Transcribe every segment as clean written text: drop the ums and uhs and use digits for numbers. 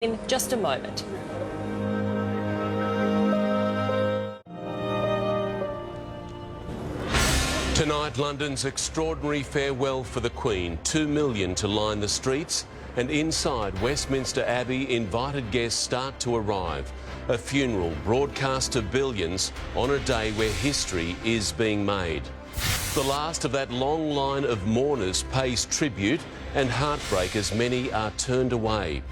In just a moment. Tonight, London's extraordinary farewell for the Queen. 2 million to line the streets, and inside Westminster Abbey, invited guests start to arrive. A funeral broadcast to billions on a day where history is being made. The last of that long line of mourners pays tribute and heartbreak as many are turned away.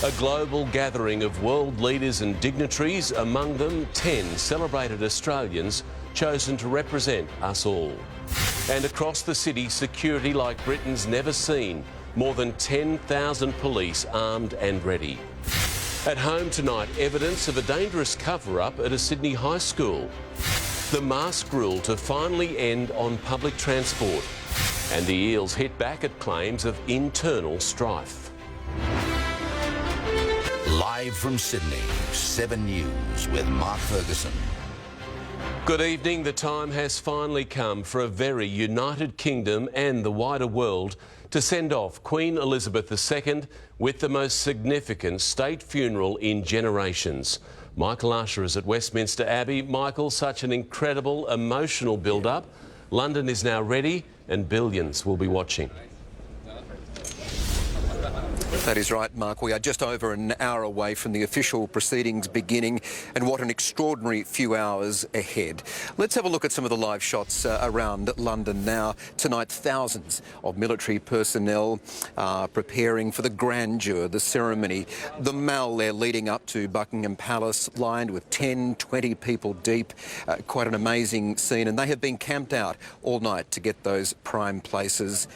A global gathering of world leaders and dignitaries, among them 10 celebrated Australians chosen to represent us all. And across the city, security like Britain's never seen. More than 10,000 police armed and ready. At home tonight, evidence of a dangerous cover-up at a Sydney high school. The mask rule to finally end on public transport. And the Eels hit back at claims of internal strife. Live from Sydney, 7 News with Mark Ferguson. Good evening. The time has finally come for a very united kingdom and the wider world to send off Queen Elizabeth II with the most significant state funeral in generations. Michael Usher is at Westminster Abbey. Michael, such an incredible, emotional build-up. London is now ready and billions will be watching. That is right, Mark. We are just over an hour away from the official proceedings beginning, and what an extraordinary few hours ahead. Let's have a look at some of the live shots around London now. Tonight, thousands of military personnel are preparing for the grandeur, the ceremony. The mall there leading up to Buckingham Palace, lined with 10, 20 people deep. Quite an amazing scene, and they have been camped out all night to get those prime places.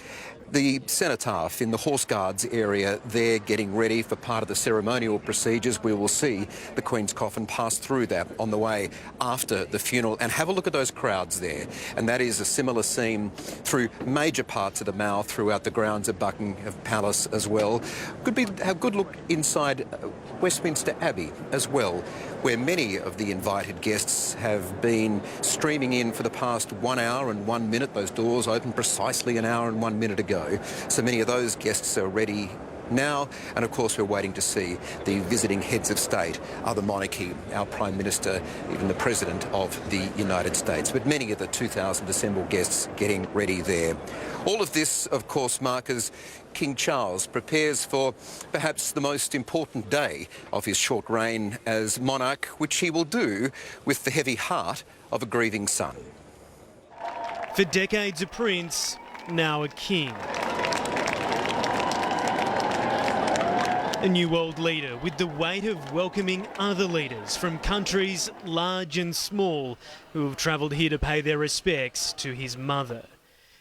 The cenotaph in the Horse Guards area, they're getting ready for part of the ceremonial procedures. We will see the Queen's coffin pass through that on the way after the funeral. And have a look at those crowds there. And that is a similar scene through major parts of the Mall, throughout the grounds of Buckingham Palace as well. Have a good look inside Westminster Abbey as well, where many of the invited guests have been streaming in for the past 1 hour and 1 minute. Those doors opened precisely an hour and 1 minute ago. So many of those guests are ready now, and of course we're waiting to see the visiting heads of state, other monarchy, our Prime Minister, even the President of the United States. But many of the 2,000 assembled guests getting ready there. All of this, of course, Mark, as King Charles prepares for perhaps the most important day of his short reign as monarch, which he will do with the heavy heart of a grieving son. For decades a prince, now a king. A new world leader with the weight of welcoming other leaders from countries large and small who have travelled here to pay their respects to his mother,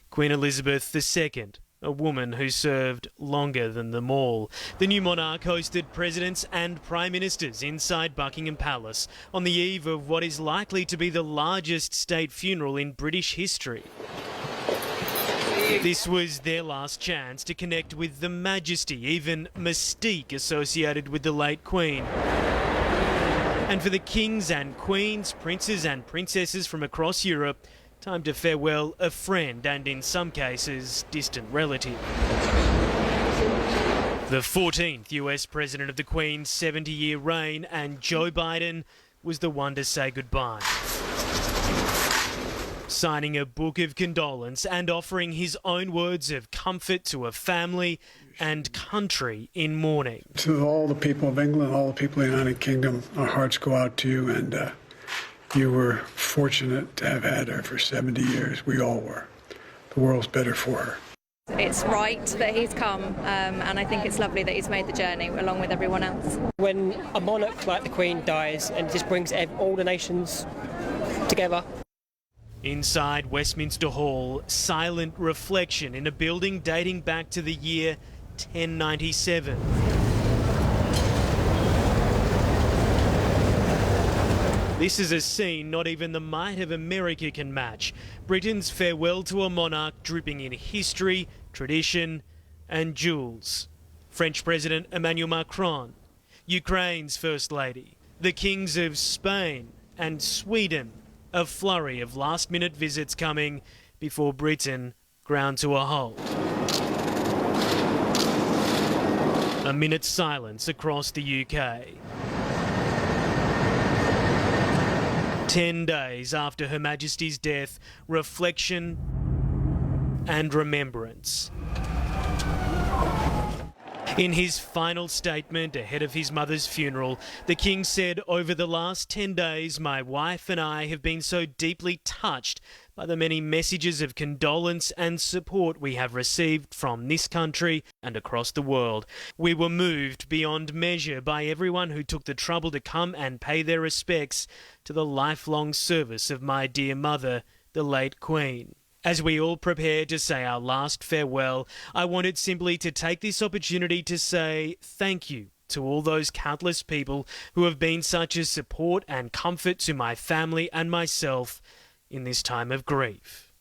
Queen Elizabeth II, a woman who served longer than them all. The new monarch hosted presidents and prime ministers inside Buckingham Palace on the eve of what is likely to be the largest state funeral in British history. This was their last chance to connect with the majesty, even mystique associated with the late Queen. And for the kings and queens, princes and princesses from across Europe, time to farewell a friend and, in some cases, distant relative. The 14th US President of the Queen's 70-year reign, and Joe Biden was the one to say goodbye, signing a book of condolence and offering his own words of comfort to a family and country in mourning. To all the people of England, all the people of the United Kingdom, our hearts go out to you, and you were fortunate to have had her for 70 years. We all were. The world's better for her. It's right that he's come, and I think it's lovely that he's made the journey along with everyone else. When a monarch like the Queen dies, and just brings all the nations together. Inside Westminster Hall, silent reflection in a building dating back to the year 1097. This is a scene not even the might of America can match. Britain's farewell to a monarch dripping in history, tradition and jewels. French President Emmanuel Macron, Ukraine's First Lady, the kings of Spain and Sweden. A flurry of last-minute visits coming before Britain ground to a halt. A minute's silence across the UK. 10 days after Her Majesty's death, reflection and remembrance. In his final statement ahead of his mother's funeral, the King said, "Over the last 10 days, my wife and I have been so deeply touched by the many messages of condolence and support we have received from this country and across the world. We were moved beyond measure by everyone who took the trouble to come and pay their respects to the lifelong service of my dear mother, the late Queen. As we all prepare to say our last farewell, I wanted simply to take this opportunity to say thank you to all those countless people who have been such a support and comfort to my family and myself in this time of grief."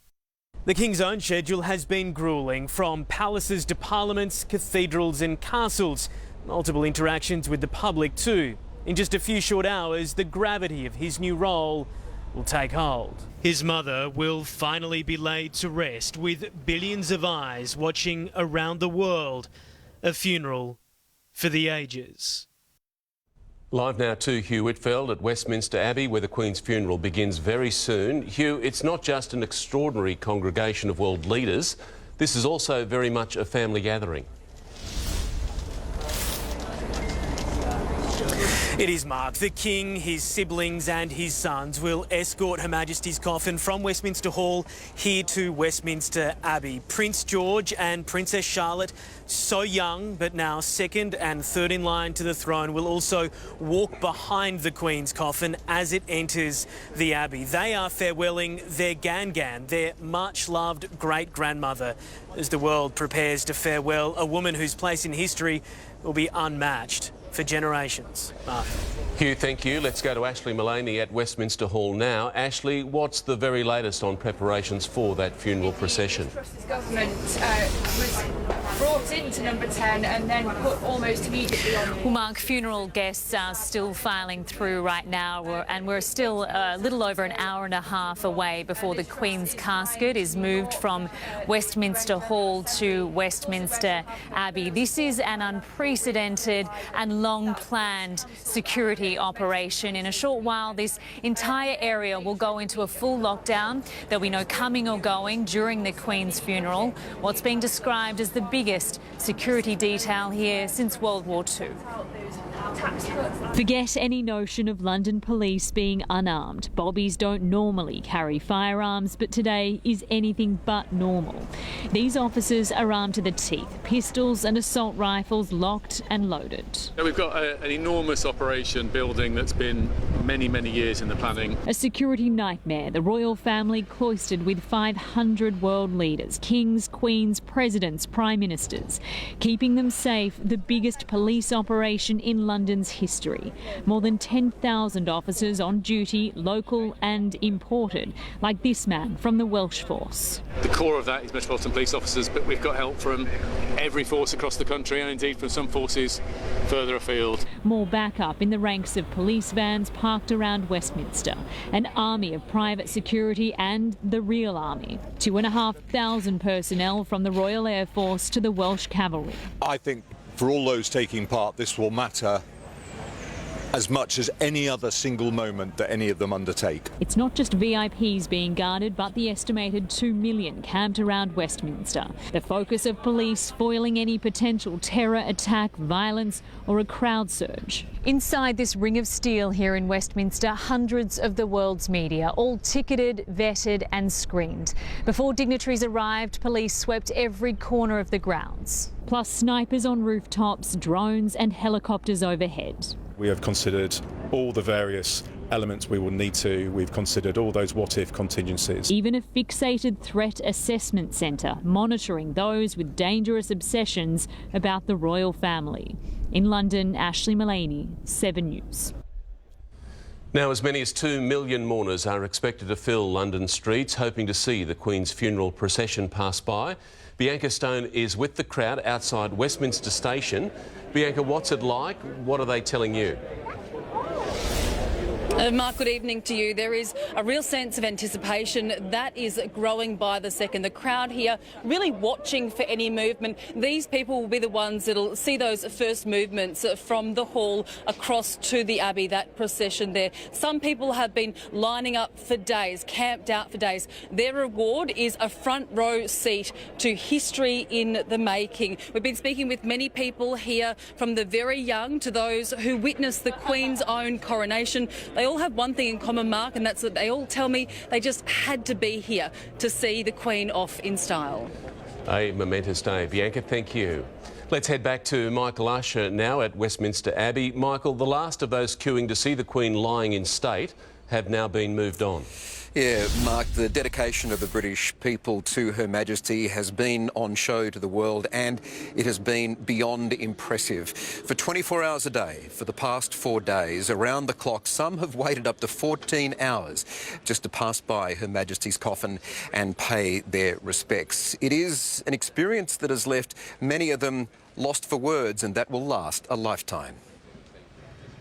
The King's own schedule has been gruelling, from palaces to parliaments, cathedrals and castles. Multiple interactions with the public too. In just a few short hours, the gravity of his new role will take hold. His mother will finally be laid to rest, with billions of eyes watching around the world. A funeral for the ages. Live now to Hugh Whitfield at Westminster Abbey, where the Queen's funeral begins very soon. Hugh, it's not just an extraordinary congregation of world leaders, this is also very much a family gathering. It is Mark. The King, his siblings and his sons will escort Her Majesty's coffin from Westminster Hall here to Westminster Abbey. Prince George and Princess Charlotte, so young but now second and third in line to the throne, will also walk behind the Queen's coffin as it enters the Abbey. They are farewelling their Gangan, their much-loved great-grandmother, as the world prepares to farewell a woman whose place in history will be unmatched for generations. Mark. Hugh, thank you. Let's go to Ashley Mullaney at Westminster Hall now. Ashley, what's the very latest on preparations for that funeral procession? The government was brought into number 10 and then put almost immediately on. Well, Mark, funeral guests are still filing through right now, and we're still a little over an hour and a half away before the Queen's casket is moved from Westminster Hall to Westminster Abbey. This is an unprecedented and long-planned security operation. In a short while, this entire area will go into a full lockdown. There'll be no coming or going during the Queen's funeral, what's being described as the biggest security detail here since World War II. Forget any notion of London police being unarmed. Bobbies don't normally carry firearms, but today is anything but normal. These officers are armed to the teeth, pistols and assault rifles locked and loaded. We've got an enormous operation building that's been many, many years in the planning. A security nightmare, the royal family cloistered with 500 world leaders, kings, queens, presidents, prime ministers. Keeping them safe, the biggest police operation in London's history. More than 10,000 officers on duty, local and imported, like this man from the Welsh force. The core of that is Metropolitan Police officers, but we've got help from every force across the country and indeed from some forces further afield. More backup in the ranks of police vans parked around Westminster. An army of private security and the real army. 2,500 personnel from the Royal Air Force to the Welsh Cavalry. I think for all those taking part, this will matter as much as any other single moment that any of them undertake. It's not just VIPs being guarded, but the estimated 2 million camped around Westminster. The focus of police foiling any potential terror attack, violence or a crowd surge. Inside this ring of steel here in Westminster, hundreds of the world's media, all ticketed, vetted and screened. Before dignitaries arrived, police swept every corner of the grounds. Plus snipers on rooftops, drones and helicopters overhead. We have considered all the various elements we will need to. We've considered all those what-if contingencies. Even a fixated threat assessment centre monitoring those with dangerous obsessions about the royal family. In London, Ashley Mullaney, 7 News. Now, as many as 2 million mourners are expected to fill London streets, hoping to see the Queen's funeral procession pass by. Bianca Stone is with the crowd outside Westminster Station. Bianca, what's it like? What are they telling you? Mark, good evening to you. There is a real sense of anticipation that is growing by the second. The crowd here really watching for any movement. These people will be the ones that'll see those first movements from the hall across to the Abbey, that procession there. Some people have been lining up for days, camped out for days. Their reward is a front row seat to history in the making. We've been speaking with many people here, from the very young to those who witnessed the Queen's own coronation. They all have one thing in common, Mark, and that's that they all tell me they just had to be here to see the Queen off in style. A momentous day. Bianca, thank you. Let's head back to Michael Usher now at Westminster Abbey. Michael, the last of those queuing to see the Queen lying in state have now been moved on. Yeah, Mark, the dedication of the British people to Her Majesty has been on show to the world, and it has been beyond impressive. For 24 hours a day, for the past 4 days, around the clock, some have waited up to 14 hours just to pass by Her Majesty's coffin and pay their respects. It is an experience that has left many of them lost for words, and that will last a lifetime.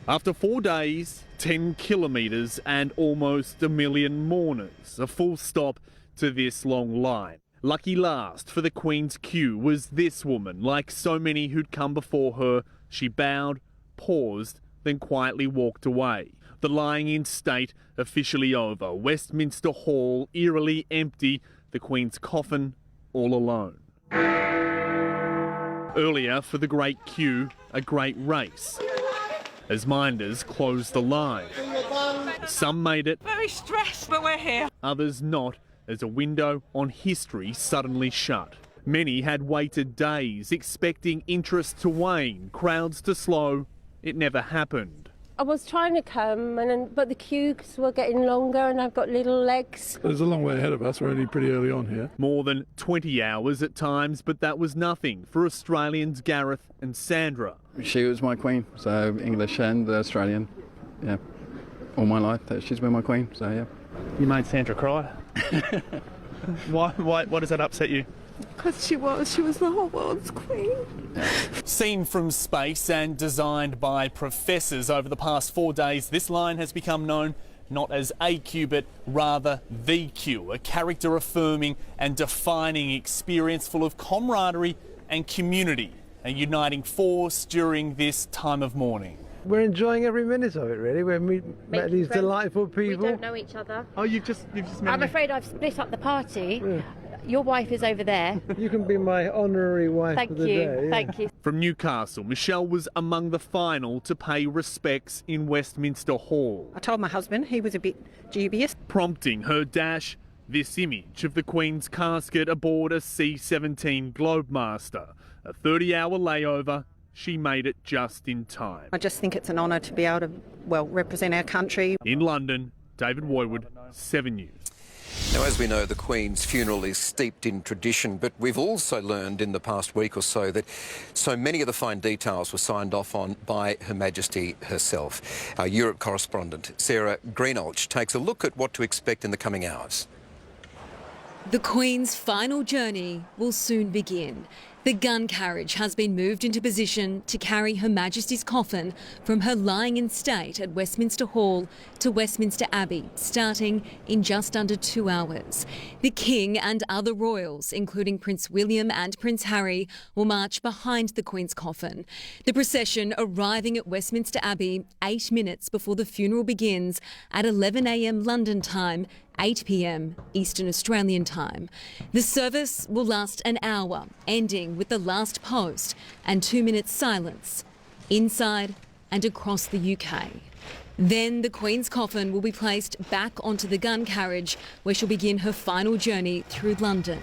After 4 days, 10 kilometres and almost a million mourners, a full stop to this long line. Lucky last for the Queen's queue was this woman. Like so many who'd come before her, she bowed, paused, then quietly walked away. The lying in state officially over. Westminster Hall eerily empty, the Queen's coffin all alone. Earlier, for the great queue, a great race, as minders closed the line. Some made it. Very stressed, but we're here. Others not, as a window on history suddenly shut. Many had waited days, expecting interest to wane, crowds to slow. It never happened. I was trying to come, but the queues were getting longer and I've got little legs. There's a long way ahead of us. We're only pretty early on here. More than 20 hours at times, but that was nothing for Australians Gareth and Sandra. She was my queen, so English and Australian, yeah. All my life, she's been my queen, so yeah. You made Sandra cry. Why does that upset you? Because she was the whole world's queen. Seen from space and designed by professors over the past 4 days, this line has become known not as a queue, but rather the queue, a character-affirming and defining experience full of camaraderie and community, a uniting force during this time of mourning. We're enjoying every minute of it, really. We've met these delightful people. We don't know each other. Oh, you've just met I'm afraid I've split up the party. Yeah. Your wife is over there. You can be my honorary wife Thank for the you. day. Yeah. Thank you. From Newcastle, Michelle was among the final to pay respects in Westminster Hall. I told my husband, he was a bit dubious. Prompting her dash, this image of the Queen's casket aboard a C-17 Globemaster. A 30-hour layover, she made it just in time. I just think it's an honour to be able to, represent our country. In London, David Woywood, 7 News. Now, as we know, the Queen's funeral is steeped in tradition, but we've also learned in the past week or so that so many of the fine details were signed off on by Her Majesty herself. Our Europe correspondent, Sarah Greenhalgh, takes a look at what to expect in the coming hours. The Queen's final journey will soon begin. The gun carriage has been moved into position to carry Her Majesty's coffin from her lying in state at Westminster Hall to Westminster Abbey, starting in just under 2 hours. The King and other royals, including Prince William and Prince Harry, will march behind the Queen's coffin. The procession arriving at Westminster Abbey 8 minutes before the funeral begins at 11 a.m. London time, 8 p.m. Eastern Australian time. The service will last an hour, ending with the last post and 2 minutes silence inside and across the UK. Then the Queen's coffin will be placed back onto the gun carriage, where she'll begin her final journey through London.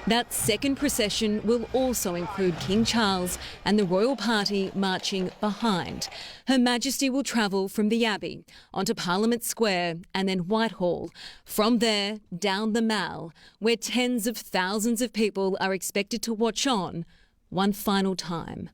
That second procession will also include King Charles and the royal party marching behind. Her Majesty will travel from the Abbey onto Parliament Square and then Whitehall. From there, down the Mall, where tens of thousands of people are expected to watch on one final time.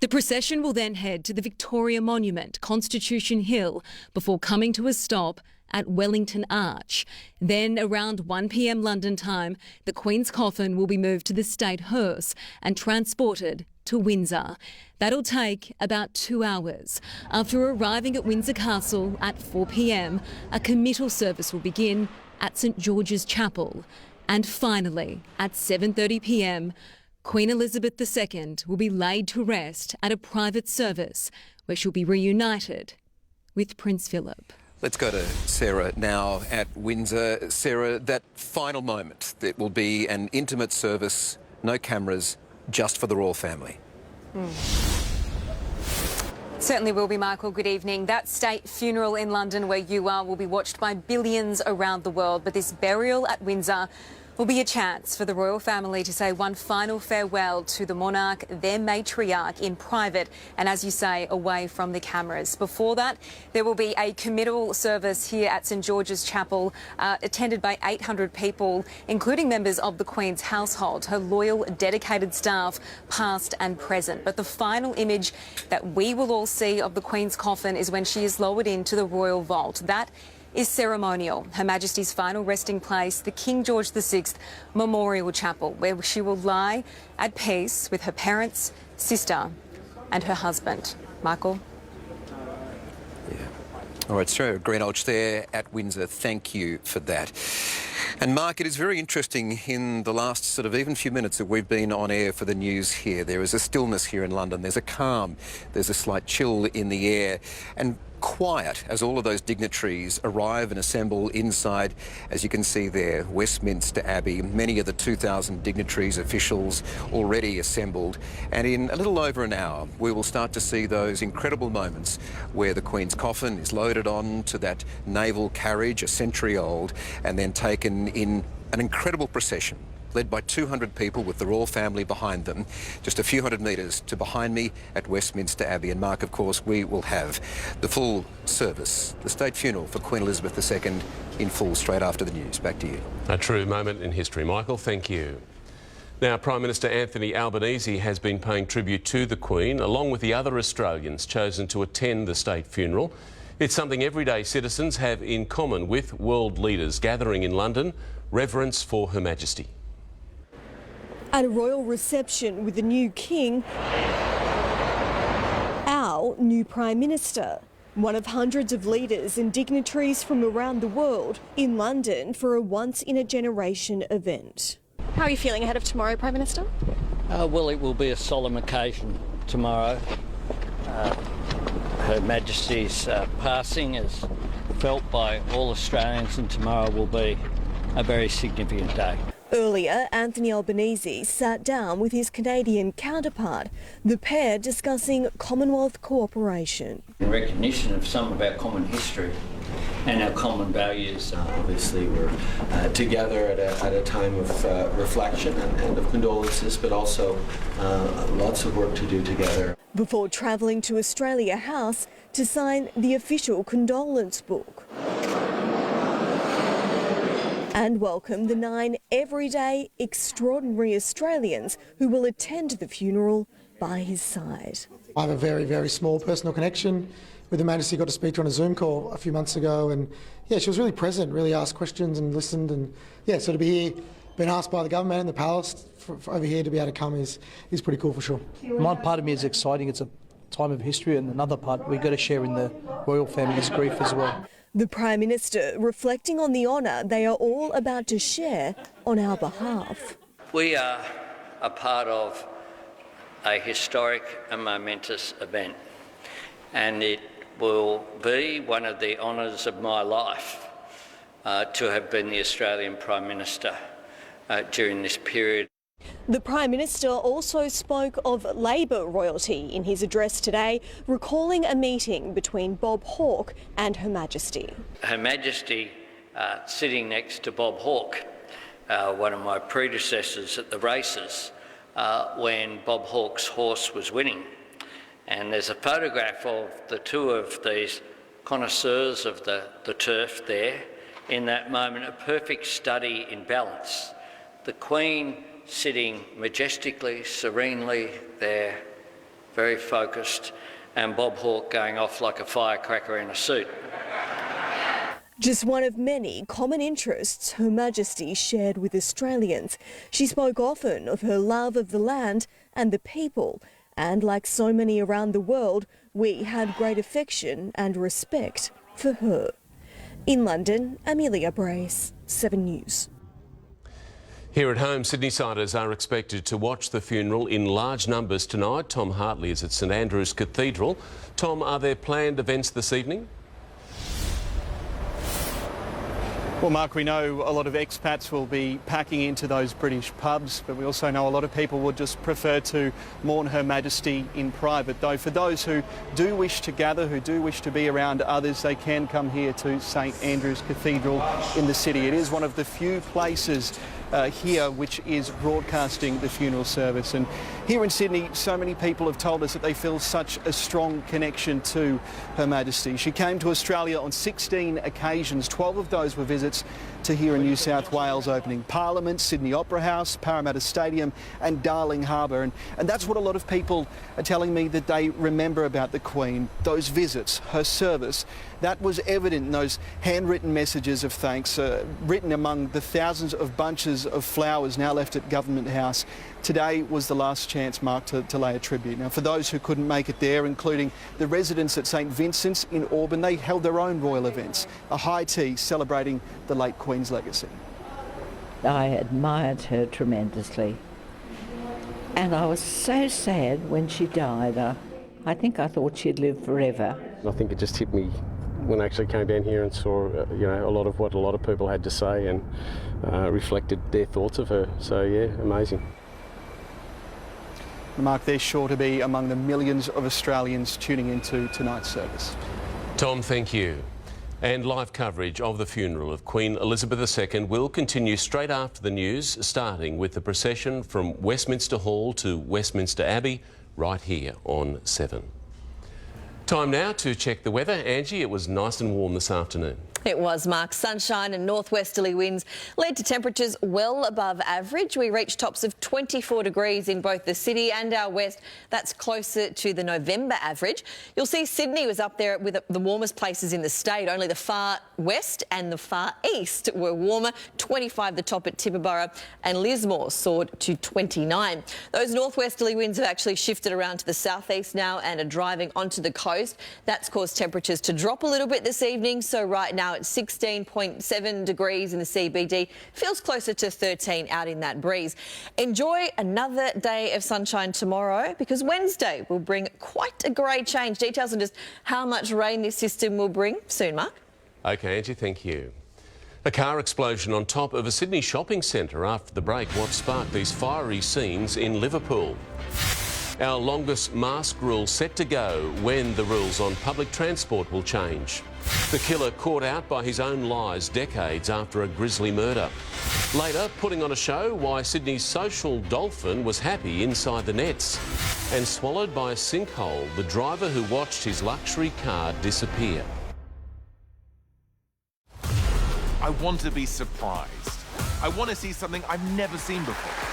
The procession will then head to the Victoria Monument, Constitution Hill, before coming to a stop at Wellington Arch. Then, around 1 p.m. London time, the Queen's coffin will be moved to the State Hearse and transported to Windsor. That'll take about 2 hours. After arriving at Windsor Castle at 4 p.m, a committal service will begin at St George's Chapel. And finally, at 7:30 p.m, Queen Elizabeth II will be laid to rest at a private service where she'll be reunited with Prince Philip. Let's go to Sarah now at Windsor. Sarah, that final moment, it will be an intimate service, no cameras, just for the royal family. Certainly will be, Michael. Good evening. That state funeral in London where you are will be watched by billions around the world, but this burial at Windsor will be a chance for the royal family to say one final farewell to the monarch, their matriarch, in private and, as you say, away from the cameras. Before that, there will be a committal service here at St George's Chapel, attended by 800 people, including members of the Queen's household, her loyal, dedicated staff, past and present. But the final image that we will all see of the Queen's coffin is when she is lowered into the royal vault. That is ceremonial. Her Majesty's final resting place, the King George VI Memorial Chapel, where she will lie at peace with her parents, sister and her husband. Michael? All right, Sarah Greenhalgh there at Windsor. Thank you for that. And Mark, it is very interesting in the last sort of even few minutes that we've been on air for the news here. There is a stillness here in London. There's a calm. There's a slight chill in the air. And quiet as all of those dignitaries arrive and assemble inside, as you can see there, Westminster Abbey. Many of the 2,000 dignitaries, officials already assembled. And in a little over an hour, we will start to see those incredible moments where the Queen's coffin is loaded on to that naval carriage, a century old, and then taken in an incredible procession led by 200 people with the royal family behind them, just a few hundred metres to behind me at Westminster Abbey. And Mark, of course, we will have the full service, the state funeral for Queen Elizabeth II in full straight after the news. Back to you. A true moment in history, Michael. Thank you. Now, Prime Minister Anthony Albanese has been paying tribute to the Queen, along with the other Australians chosen to attend the state funeral. It's something everyday citizens have in common with world leaders gathering in London, reverence for Her Majesty. At a royal reception with the new king, our new Prime Minister, one of hundreds of leaders and dignitaries from around the world in London for a once-in-a-generation event. How are you feeling ahead of tomorrow, Prime Minister? Well, it will be a solemn occasion tomorrow. Her Majesty's passing is felt by all Australians, and tomorrow will be a very significant day. Earlier, Anthony Albanese sat down with his Canadian counterpart, the pair discussing Commonwealth cooperation. In recognition of some of our common history and our common values. Obviously we're together at a time of reflection and of condolences, but also lots of work to do together. Before travelling to Australia House to sign the official condolence book and welcome the 9 everyday, extraordinary Australians who will attend the funeral by his side. I have a very, very small personal connection with Her Majesty. Got to speak to her on a Zoom call a few months ago, and yeah, she was really present, really asked questions and listened, and yeah, so to be here, been asked by the government and the palace for over here to be able to come is pretty cool for sure. One part of me is exciting. It's a time of history, and another part we've got to share in the royal family's grief as well. The Prime Minister reflecting on the honour they are all about to share on our behalf. We are a part of a historic and momentous event, and it will be one of the honours of my life to have been the Australian Prime Minister during this period. The Prime Minister also spoke of Labor royalty in his address today, recalling a meeting between Bob Hawke and Her Majesty. Her Majesty sitting next to Bob Hawke, one of my predecessors at the races, when Bob Hawke's horse was winning. And there's a photograph of the two of these connoisseurs of the turf there in that moment, a perfect study in balance. The Queen sitting majestically, serenely there, very focused, and Bob Hawke going off like a firecracker in a suit. Just one of many common interests Her Majesty shared with Australians. She spoke often of her love of the land and the people, And like so many around the world, we had great affection and respect for her. In London, Amelia Brace, 7 News. Here at home, Sydney-siders are expected to watch the funeral in large numbers tonight. Tom Hartley is at St Andrew's Cathedral. Tom, are there planned events this evening? Well, Mark, we know a lot of expats will be packing into those British pubs, but we also know a lot of people would just prefer to mourn Her Majesty in private. Though for those who do wish to gather, who do wish to be around others, they can come here to St Andrew's Cathedral in the city. It is one of the few places here which is broadcasting the funeral service. And here in Sydney, so many people have told us that they feel such a strong connection to Her Majesty. She came to Australia on 16 occasions. 12 of those were visits to here in New South Wales, opening Parliament, Sydney Opera House, Parramatta Stadium and Darling Harbour. And that's what a lot of people are telling me that they remember about the Queen, those visits, her service. That was evident in those handwritten messages of thanks, written among the thousands of bunches of flowers now left at Government House. Today was the last chance, Mark, to lay a tribute. Now, for those who couldn't make it there, including the residents at St Vincent's in Auburn, they held their own royal events, a high tea celebrating the late Queen's legacy. I admired her tremendously, and I was so sad when she died. I think I thought she'd live forever. I think it just hit me when I actually came down here and saw, a lot of what a lot of people had to say and reflected their thoughts of her. So, yeah, amazing. Mark, they're sure to be among the millions of Australians tuning into tonight's service. Tom, thank you. And live coverage of the funeral of Queen Elizabeth II will continue straight after the news, starting with the procession from Westminster Hall to Westminster Abbey, right here on 7. Time now to check the weather. Angie, it was nice and warm this afternoon. It was, Mark. Sunshine and northwesterly winds led to temperatures well above average. We reached tops of 24 degrees in both the city and our west. That's closer to the November average. You'll see Sydney was up there with the warmest places in the state. Only the far west and the far east were warmer. 25 the top at Tibooburra, and Lismore soared to 29. Those northwesterly winds have actually shifted around to the southeast now and are driving onto the coast. That's caused temperatures to drop a little bit this evening. So right now at 16.7 degrees in the CBD. Feels closer to 13 out in that breeze. Enjoy another day of sunshine tomorrow, because Wednesday will bring quite a grey change. Details on just how much rain this system will bring soon, Mark. OK, Angie, thank you. A car explosion on top of a Sydney shopping centre after the break. What sparked these fiery scenes in Liverpool? Our longest mask rule set to go when the rules on public transport will change. The killer caught out by his own lies decades after a grisly murder. Later, putting on a show why Sydney's social Dolphin was happy inside the nets. And swallowed by a sinkhole, the driver who watched his luxury car disappear. I want to be surprised. I want to see something I've never seen before.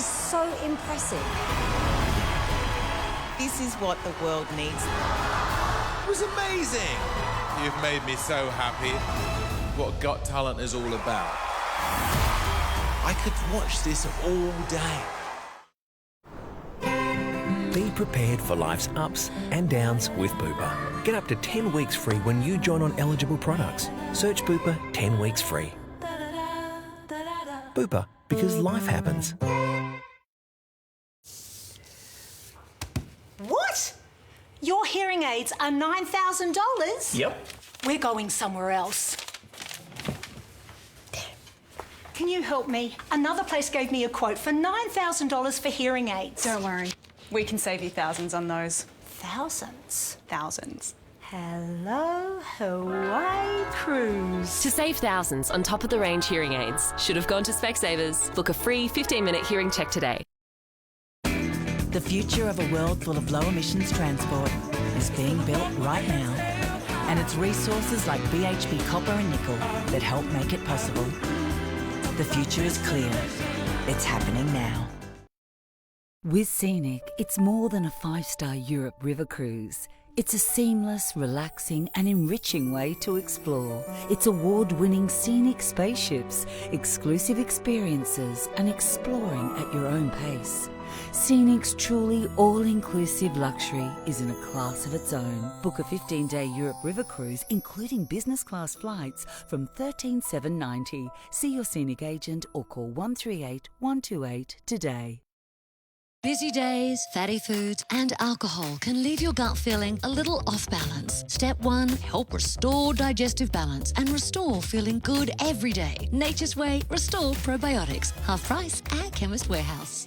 So impressive. This is what the world needs. It was amazing. You've made me so happy. What Got Talent is all about. I could watch this all day. Be prepared for life's ups and downs with Bupa. Get up to 10 weeks free when you join on eligible products. Search Bupa 10 weeks free. Bupa, because life happens. What? Your hearing aids are $9,000? Yep. We're going somewhere else. Can you help me? Another place gave me a quote for $9,000 for hearing aids. Don't worry. We can save you thousands on those. Thousands? Thousands. Hello, Hawaii Cruise. To save thousands on top-of-the-range hearing aids, should have gone to Specsavers. Book a free 15-minute hearing check today. The future of a world full of low-emissions transport is being built right now. And it's resources like BHP copper and nickel that help make it possible. The future is clear. It's happening now. With Scenic, it's more than a 5-star Europe river cruise. It's a seamless, relaxing and enriching way to explore. It's award-winning scenic spaceships, exclusive experiences and exploring at your own pace. Scenic's truly all-inclusive luxury is in a class of its own. Book a 15-day Europe river cruise, including business class flights, from $13,790. See your Scenic agent or call 138 128 today. Busy days, fatty foods and alcohol can leave your gut feeling a little off balance. Step 1, help restore digestive balance and restore feeling good every day. Nature's Way Restore Probiotics. Half price at Chemist Warehouse.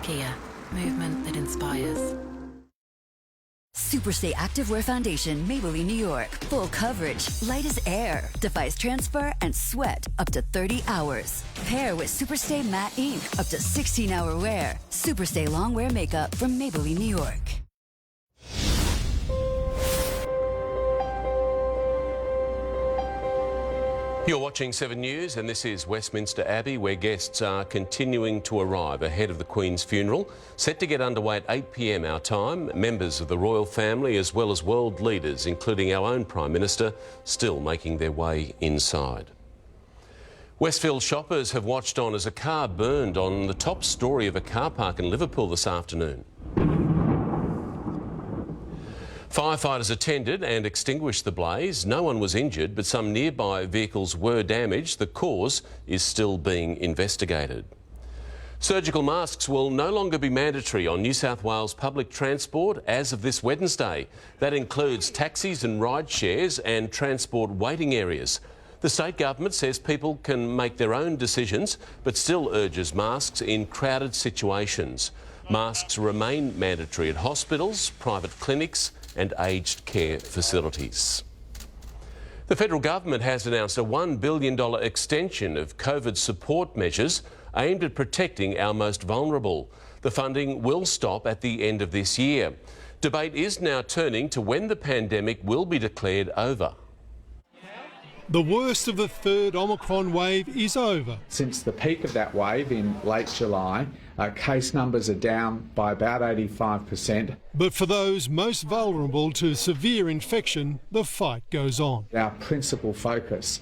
Kia, movement that inspires. Superstay Activewear Foundation, Maybelline, New York. Full coverage, light as air, defies transfer and sweat up to 30 hours. Pair with Superstay Matte Ink, up to 16-hour wear. Superstay Long Wear Makeup from Maybelline, New York. You're watching 7 News and this is Westminster Abbey, where guests are continuing to arrive ahead of the Queen's funeral. Set to get underway at 8 p.m. our time. Members of the royal family as well as world leaders, including our own Prime Minister, still making their way inside. Westfield shoppers have watched on as a car burned on the top storey of a car park in Liverpool this afternoon. Firefighters attended and extinguished the blaze. No one was injured, but some nearby vehicles were damaged. The cause is still being investigated. Surgical masks will no longer be mandatory on New South Wales public transport as of this Wednesday. That includes taxis and ride shares and transport waiting areas. The state government says people can make their own decisions, but still urges masks in crowded situations. Masks remain mandatory at hospitals, private clinics and aged care facilities. The federal government has announced a $1 billion extension of COVID support measures aimed at protecting our most vulnerable. The funding will stop at the end of this year. Debate is now turning to when the pandemic will be declared over. The worst of the third Omicron wave is over. Since the peak of that wave in late July, case numbers are down by about 85%. But for those most vulnerable to severe infection, the fight goes on. Our principal focus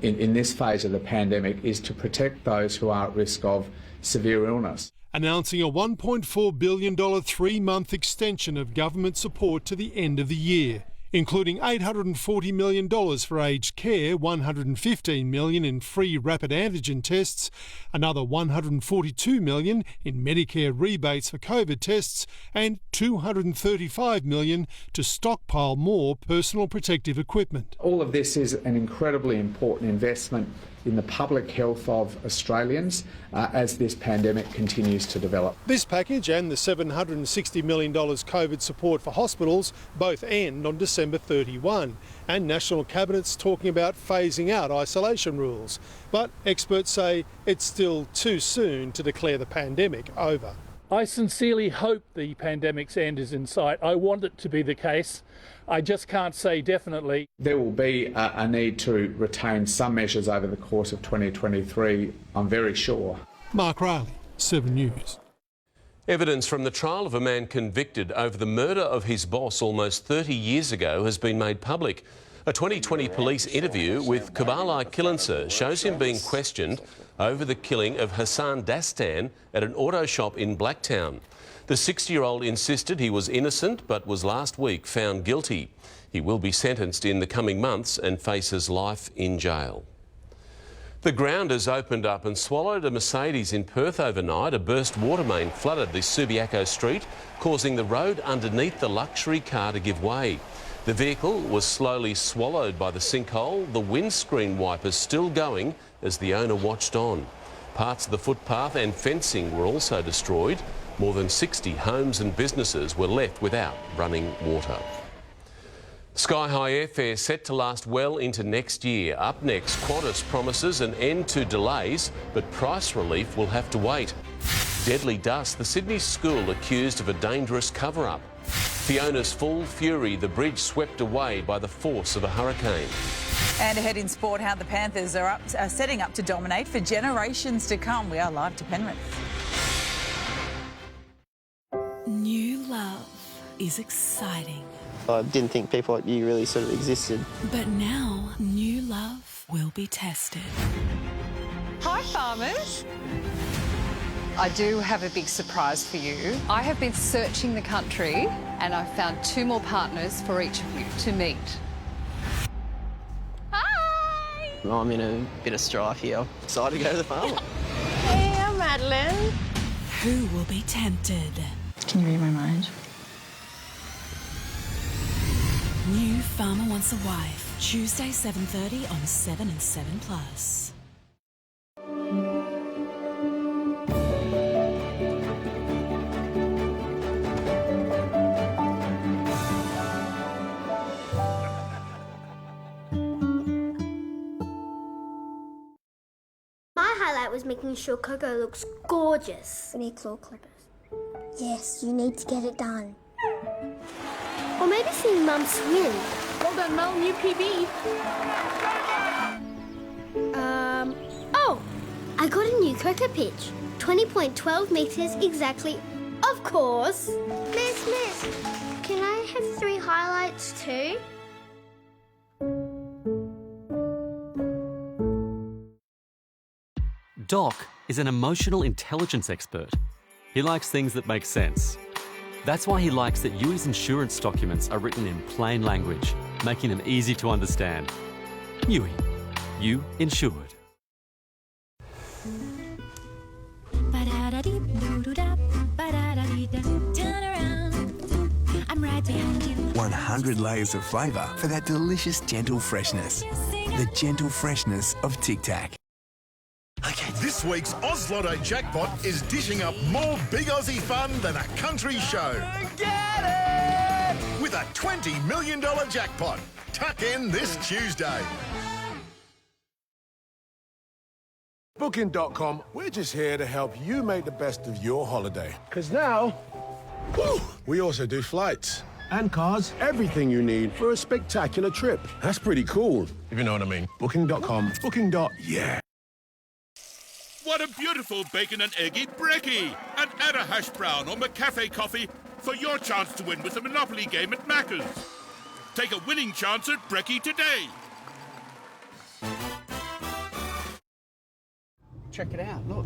in this phase of the pandemic is to protect those who are at risk of severe illness. Announcing a $1.4 billion 3-month extension of government support to the end of the year, including $840 million for aged care, $115 million in free rapid antigen tests, another $142 million in Medicare rebates for COVID tests, and $235 million to stockpile more personal protective equipment. All of this is an incredibly important investment in the public health of Australians as this pandemic continues to develop. This package and the $760 million COVID support for hospitals both end on December 31, and National Cabinet's talking about phasing out isolation rules. But experts say it's still too soon to declare the pandemic over. I sincerely hope the pandemic's end is in sight. I want it to be the case. I just can't say definitely. There will be a need to retain some measures over the course of 2023, I'm very sure. Mark Riley, 7 News. Evidence from the trial of a man convicted over the murder of his boss almost 30 years ago has been made public. A 2020 police interview with Kubalai Kilinsa shows him being questioned over the killing of Hassan Dastan at an auto shop in Blacktown. The 60-year-old insisted he was innocent but was last week found guilty. He will be sentenced in the coming months and faces life in jail. The ground has opened up and swallowed a Mercedes in Perth overnight. A burst water main flooded the Subiaco Street, causing the road underneath the luxury car to give way. The vehicle was slowly swallowed by the sinkhole, the windscreen wipers still going as the owner watched on. Parts of the footpath and fencing were also destroyed. More than 60 homes and businesses were left without running water. Sky-high airfare set to last well into next year. Up next, Qantas promises an end to delays, but price relief will have to wait. Deadly dust, the Sydney school accused of a dangerous cover-up. Fiona's full fury, the bridge swept away by the force of a hurricane. And ahead in sport, how the Panthers are setting up to dominate for generations to come. We are live to Penrith. New love is exciting. I didn't think people like you really sort of existed. But now, new love will be tested. Hi, farmers. I do have a big surprise for you. I have been searching the country and I've found 2 more partners for each of you to meet. Hi! I'm in a bit of strife here. Excited to go to the farm. Hey, I'm Madeline. Who will be tempted? Can you read my mind? New Farmer Wants a Wife. Tuesday, 7:30 on 7 and 7 Plus. My highlight was making sure Coco looks gorgeous. We need claw clippers. Yes, you need to get it done. Or maybe seeing Mum swim. Well done, Mel. New PB. Oh! I got a new Coco pitch. 20.12 metres exactly. Of course. Miss, can I have 3 highlights too? Doc is an emotional intelligence expert. He likes things that make sense. That's why he likes that Yui's insurance documents are written in plain language, making them easy to understand. Yui, you insured. Turn around, I'm right behind you. 100 layers of flavour for that delicious gentle freshness. The gentle freshness of Tic Tac. Okay, this week's Oz Lotto jackpot is dishing up more big Aussie fun than a country show. Get it! With a $20 million jackpot. Tuck in this Tuesday. Booking.com, we're just here to help you make the best of your holiday. Because now, woo, we also do flights and cars, everything you need for a spectacular trip. That's pretty cool, if you know what I mean. Booking.com, booking.yeah. What a beautiful bacon and eggy brekkie! And add a hash brown or McCafe coffee for your chance to win with the Monopoly game at Macca's. Take a winning chance at brekkie today. Check it out, look.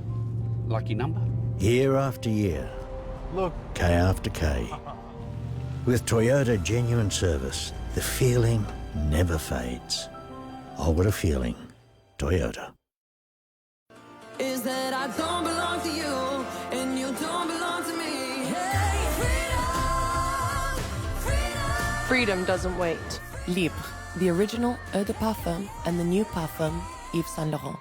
Lucky number. Year after year. Look. K after K. With Toyota Genuine Service, the feeling never fades. Oh, what a feeling. Toyota. Is that I don't belong to you and you don't belong to me. Hey, freedom, Freedom doesn't wait. Libre, the original Eau de Parfum and the new parfum Yves Saint Laurent.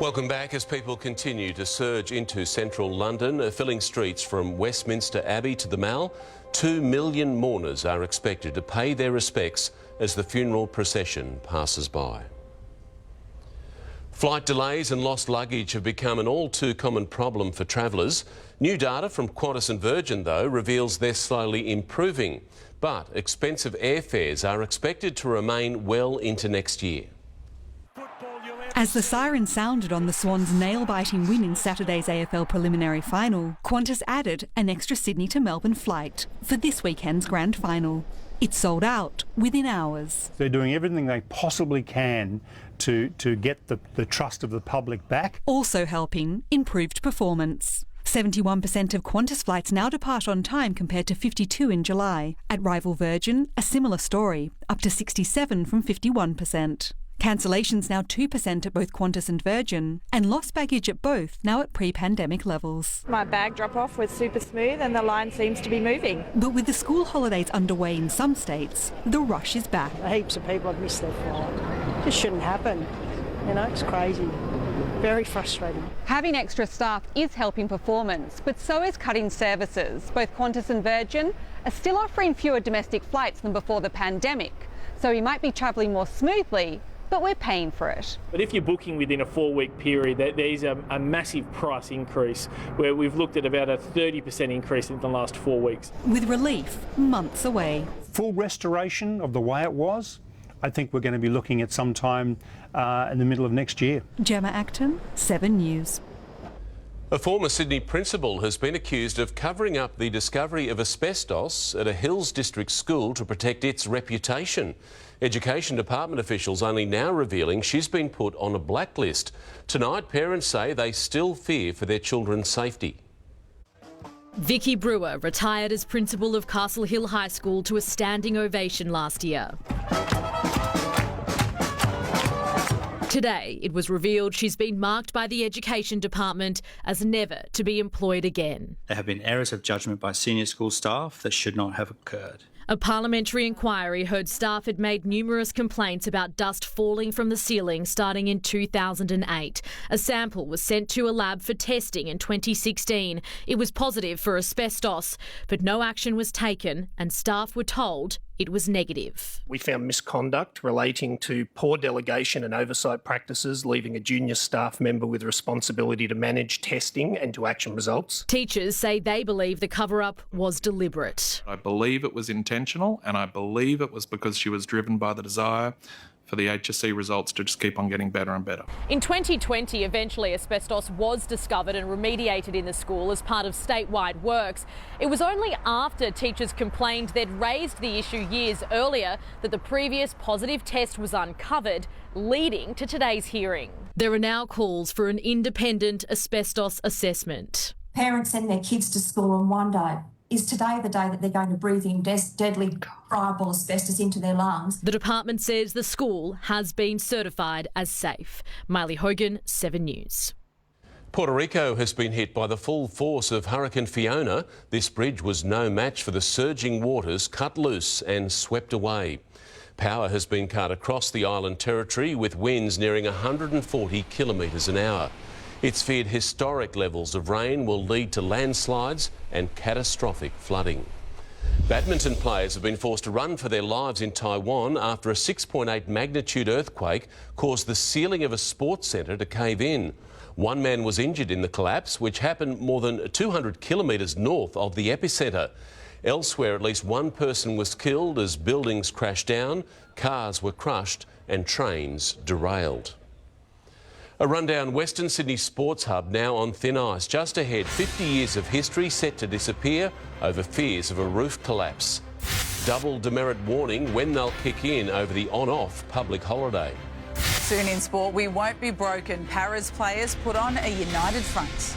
Welcome back as people continue to surge into central London, filling streets from Westminster Abbey to the Mall. 2 million mourners are expected to pay their respects as the funeral procession passes by. Flight delays and lost luggage have become an all too common problem for travellers. New data from Qantas and Virgin, though, reveals they're slowly improving. But expensive airfares are expected to remain well into next year. As the siren sounded on the Swans' nail-biting win in Saturday's AFL preliminary final, Qantas added an extra Sydney to Melbourne flight for this weekend's grand final. It sold out within hours. They're doing everything they possibly can to get the trust of the public back. Also helping, improved performance. 71% of Qantas flights now depart on time compared to 52 in July. At rival Virgin, a similar story, up to 67 from 51%. Cancellations now 2% at both Qantas and Virgin, and lost baggage at both now at pre-pandemic levels. My bag drop-off was super smooth and the line seems to be moving. But with the school holidays underway in some states, the rush is back. Heaps of people have missed their flight. This shouldn't happen. You know, it's crazy. Very frustrating. Having extra staff is helping performance, but so is cutting services. Both Qantas and Virgin are still offering fewer domestic flights than before the pandemic, so we might be travelling more smoothly, but we're paying for it. But if you're booking within a 4-week period, there's a massive price increase, where we've looked at about a 30% increase in the last 4 weeks. With relief months away. Full restoration of the way it was, I think we're going to be looking at some time in the middle of next year. Gemma Acton, 7 News. A former Sydney principal has been accused of covering up the discovery of asbestos at a Hills District school to protect its reputation. Education Department officials only now revealing she's been put on a blacklist. Tonight, parents say they still fear for their children's safety. Vicky Brewer retired as principal of Castle Hill High School to a standing ovation last year. Today, it was revealed she's been marked by the Education Department as never to be employed again. There have been errors of judgment by senior school staff that should not have occurred. A parliamentary inquiry heard staff had made numerous complaints about dust falling from the ceiling starting in 2008. A sample was sent to a lab for testing in 2016. It was positive for asbestos, but no action was taken and staff were told it was negative. We found misconduct relating to poor delegation and oversight practices, leaving a junior staff member with responsibility to manage testing and to action results. Teachers say they believe the cover-up was deliberate. I believe it was intentional, and I believe it was because she was driven by the desire for the HSC results to just keep on getting better and better. In 2020, eventually asbestos was discovered and remediated in the school as part of statewide works. It was only after teachers complained they'd raised the issue years earlier that the previous positive test was uncovered, leading to today's hearing. There are now calls for an independent asbestos assessment. Parents send their kids to school and wonder, is today the day that they're going to breathe in deadly, friable asbestos into their lungs? The department says the school has been certified as safe. Miley Hogan, 7 News. Puerto Rico has been hit by the full force of Hurricane Fiona. This bridge was no match for the surging waters cut loose and swept away. Power has been cut across the island territory with winds nearing 140 kilometres an hour. It's feared historic levels of rain will lead to landslides and catastrophic flooding. Badminton players have been forced to run for their lives in Taiwan after a 6.8 magnitude earthquake caused the ceiling of a sports centre to cave in. One man was injured in the collapse, which happened more than 200 kilometres north of the epicentre. Elsewhere, at least one person was killed as buildings crashed down, cars were crushed and trains derailed. A rundown Western Sydney sports hub now on thin ice. Just ahead, 50 years of history set to disappear over fears of a roof collapse. Double demerit warning when they'll kick in over the on-off public holiday. Soon in sport, we won't be broken. Para's players put on a united front.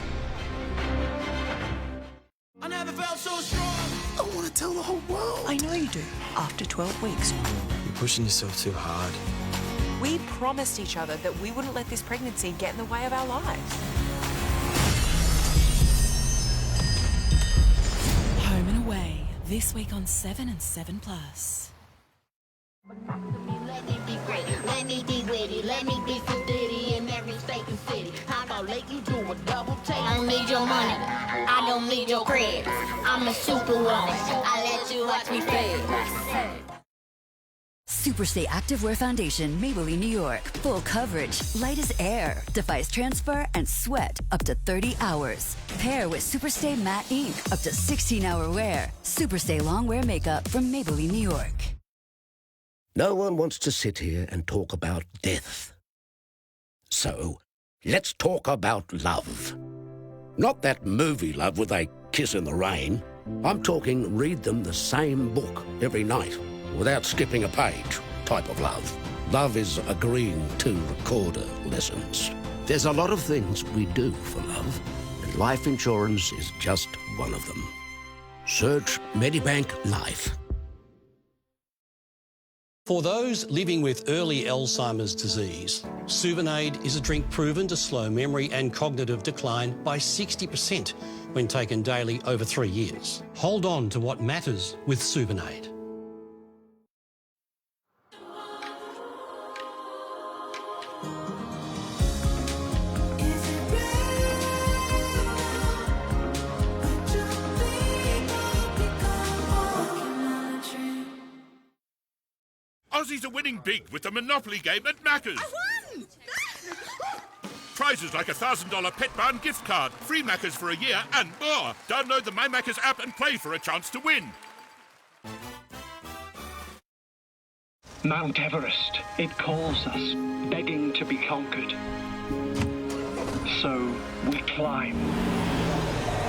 I never felt so strong. I want to tell the whole world. I know you do. After 12 weeks. You're pushing yourself too hard. We promised each other that we wouldn't let this pregnancy get in the way of our lives. Home and Away, this week on 7 and 7 Plus. Let me be great, let me be witty, let me be so ditty in every state and city. How about let you do a double take? I don't need your money, I don't need your credit. I'm a superwoman, I let you watch me fade. Superstay Activewear Foundation, Maybelline, New York. Full coverage, light as air, defies transfer and sweat up to 30 hours. Pair with Superstay Matte Ink, up to 16-hour wear. Superstay Long Wear Makeup from Maybelline, New York. No one wants to sit here and talk about death. So, let's talk about love. Not that movie love where they kiss in the rain. I'm talking read them the same book every night, without skipping a page type of love. Love is agreeing to recorder lessons. There's a lot of things we do for love, and life insurance is just one of them. Search Medibank Life. For those living with early Alzheimer's disease, Suvinade is a drink proven to slow memory and cognitive decline by 60% when taken daily over 3 years. Hold on to what matters with Suvinade. Aussies are winning big with the Monopoly game at Macca's. I won! Prizes like a $1,000 Pet Barn gift card, free Macca's for a year, and more. Download the My Macca's app and play for a chance to win. Mount Everest, it calls us, begging to be conquered. So we climb.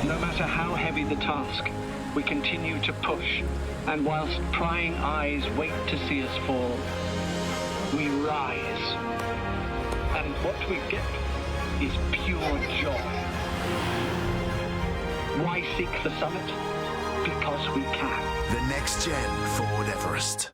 No matter how heavy the task, we continue to push, and whilst prying eyes wait to see us fall, we rise. And what we get is pure joy. Why seek the summit? Because we can. The next gen Ford Everest.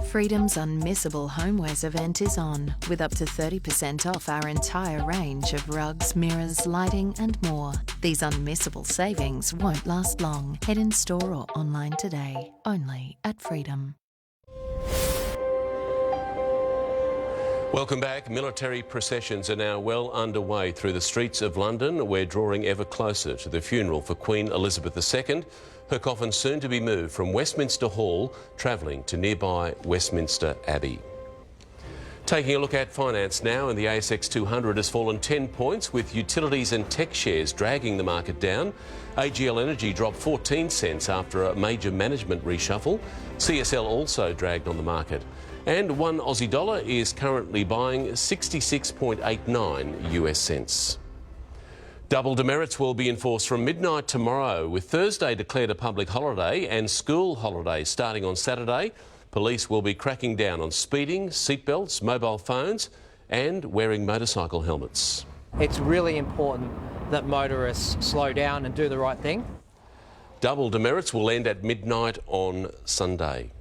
Freedom's Unmissable Homewares event is on, with up to 30% off our entire range of rugs, mirrors, lighting and more. These unmissable savings won't last long. Head in store or online today, only at Freedom. Welcome back. Military processions are now well underway through the streets of London. We're drawing ever closer to the funeral for Queen Elizabeth II. Her coffin soon to be moved from Westminster Hall, travelling to nearby Westminster Abbey. Taking a look at finance now, and the ASX 200 has fallen 10 points, with utilities and tech shares dragging the market down. AGL Energy dropped 14 cents after a major management reshuffle. CSL also dragged on the market. And one Aussie dollar is currently buying 66.89 US cents. Double demerits will be enforced from midnight tomorrow, with Thursday declared a public holiday and school holidays starting on Saturday. Police will be cracking down on speeding, seatbelts, mobile phones and wearing motorcycle helmets. It's really important that motorists slow down and do the right thing. Double demerits will end at midnight on Sunday.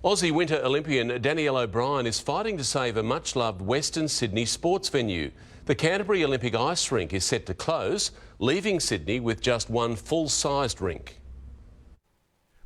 Aussie Winter Olympian Danielle O'Brien is fighting to save a much-loved Western Sydney sports venue. The Canterbury Olympic Ice Rink is set to close, leaving Sydney with just one full-sized rink.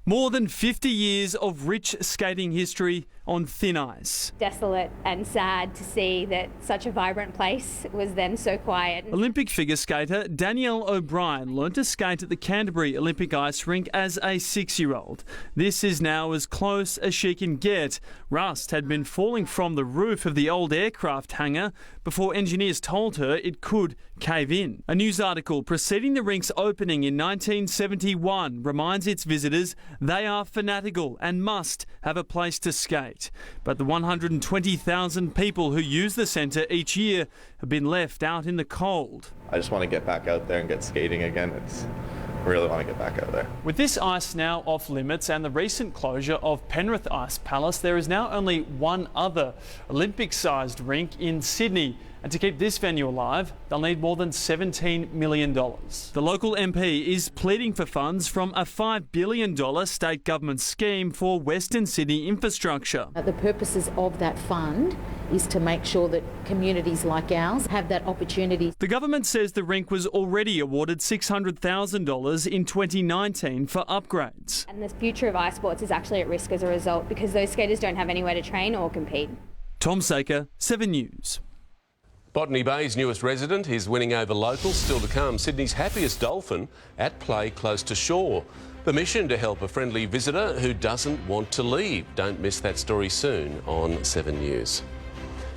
More than 50 years of rich skating history on thin ice. Desolate and sad to see that such a vibrant place was then so quiet. Olympic figure skater Danielle O'Brien learned to skate at the Canterbury Olympic Ice Rink as a 6-year-old. This is now as close as she can get. Rust had been falling from the roof of the old aircraft hangar before engineers told her it could cave in. A news article preceding the rink's opening in 1971 reminds its visitors they are fanatical and must have a place to skate. But the 120,000 people who use the centre each year have been left out in the cold. I just want to get back out there and get skating again. I really want to get back out there. With this ice now off limits and the recent closure of Penrith Ice Palace, there is now only one other Olympic-sized rink in Sydney. And to keep this venue alive, they'll need more than $17 million. The local MP is pleading for funds from a $5 billion state government scheme for Western Sydney infrastructure. The purposes of that fund is to make sure that communities like ours have that opportunity. The government says the rink was already awarded $600,000 in 2019 for upgrades. And the future of ice sports is actually at risk as a result, because those skaters don't have anywhere to train or compete. Tom Saker, 7 News. Botany Bay's newest resident is winning over locals. Still to come, Sydney's happiest dolphin at play close to shore. The mission to help a friendly visitor who doesn't want to leave. Don't miss that story soon on 7 News.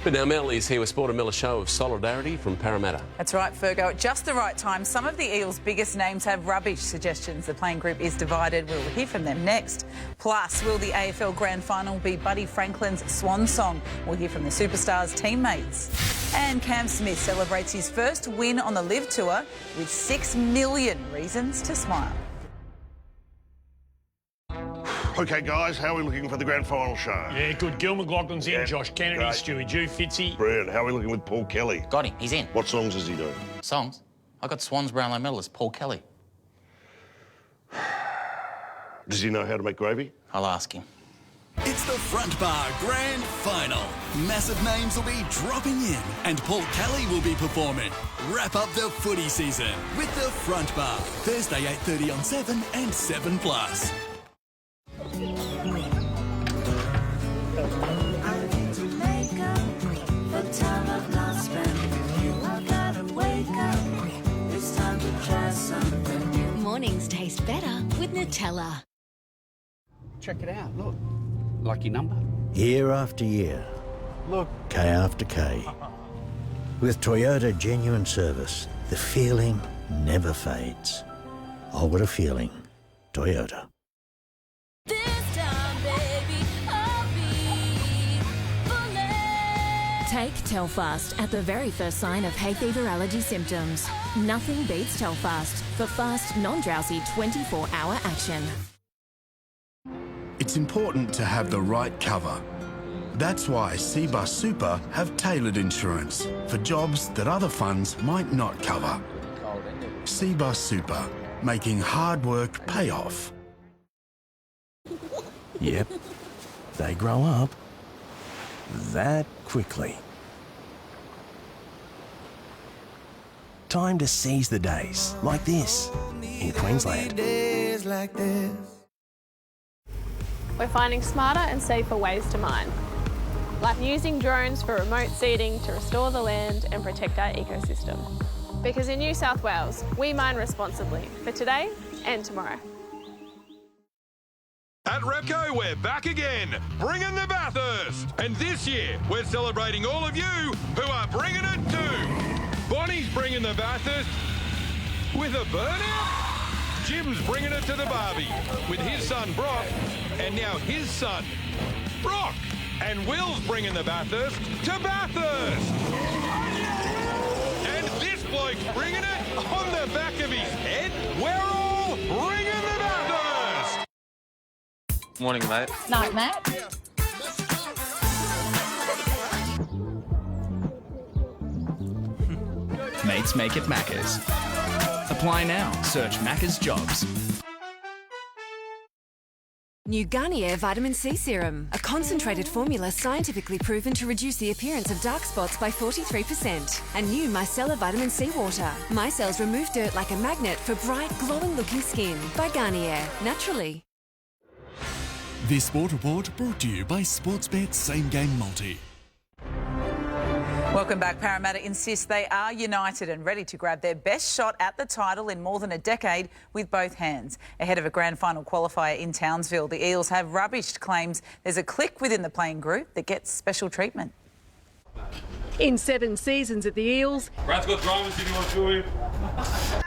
But now Mel is here with Sport and Mel, a show of solidarity from Parramatta. That's right, Fergo. At just the right time, some of the Eels' biggest names have rubbish suggestions. The playing group is divided. We'll hear from them next. Plus, will the AFL Grand Final be Buddy Franklin's swan song? We'll hear from the superstars' teammates. And Cam Smith celebrates his first win on the Live Tour with 6 million reasons to smile. OK, guys, how are we looking for the grand final show? Yeah, good. Gil McLaughlin's in, Josh Kennedy, great. Stewie Jew, Fitzy. Brilliant. How are we looking with Paul Kelly? Got him. He's in. What songs is he doing? Songs? I got Swans Brownlow medalist Paul Kelly. Does he know how to make gravy? I'll ask him. It's the Front Bar Grand Final. Massive names will be dropping in and Paul Kelly will be performing. Wrap up the footy season with the Front Bar. Thursday 8:30 on 7 and 7+. Mornings taste better with Nutella. Check it out, look. Lucky number? Year after year. Look. K after K. With Toyota Genuine Service, the feeling never fades. Oh, what a feeling. Toyota. Take Telfast at the very first sign of hay fever allergy symptoms. Nothing beats Telfast for fast, non-drowsy 24-hour action. It's important to have the right cover. That's why Cbus Super have tailored insurance for jobs that other funds might not cover. Cbus Super, making hard work pay off. Yep, they grow up that quickly. Time to seize the days like this in Queensland. We're finding smarter and safer ways to mine, like using drones for remote seeding to restore the land and protect our ecosystem. Because in New South Wales, we mine responsibly for today and tomorrow. At Repco, we're back again, bringing the Bathurst. And this year, we're celebrating all of you who are bringing it too. Bonnie's bringing the Bathurst with a burnout. Jim's bringing it to the Barbie with his son Brock, and now his son Brock. And Will's bringing the Bathurst to Bathurst. And this bloke's bringing it on the back of his head. We're all bringing the Bathurst. Morning, mate. Night, mate. Mates make it Macca's. Apply now. Search Macca's Jobs. New Garnier Vitamin C Serum, a concentrated formula scientifically proven to reduce the appearance of dark spots by 43%. And new Micellar Vitamin C Water. Micelles remove dirt like a magnet for bright, glowing-looking skin. By Garnier, naturally. This Sport Report brought to you by Sportsbet Same Game Multi. Welcome back. Parramatta insist they are united and ready to grab their best shot at the title in more than a decade with both hands. Ahead of a grand final qualifier in Townsville, the Eels have rubbished claims there's a clique within the playing group that gets special treatment. In 7 seasons at the Eels, Brad's got dramas if you want to him.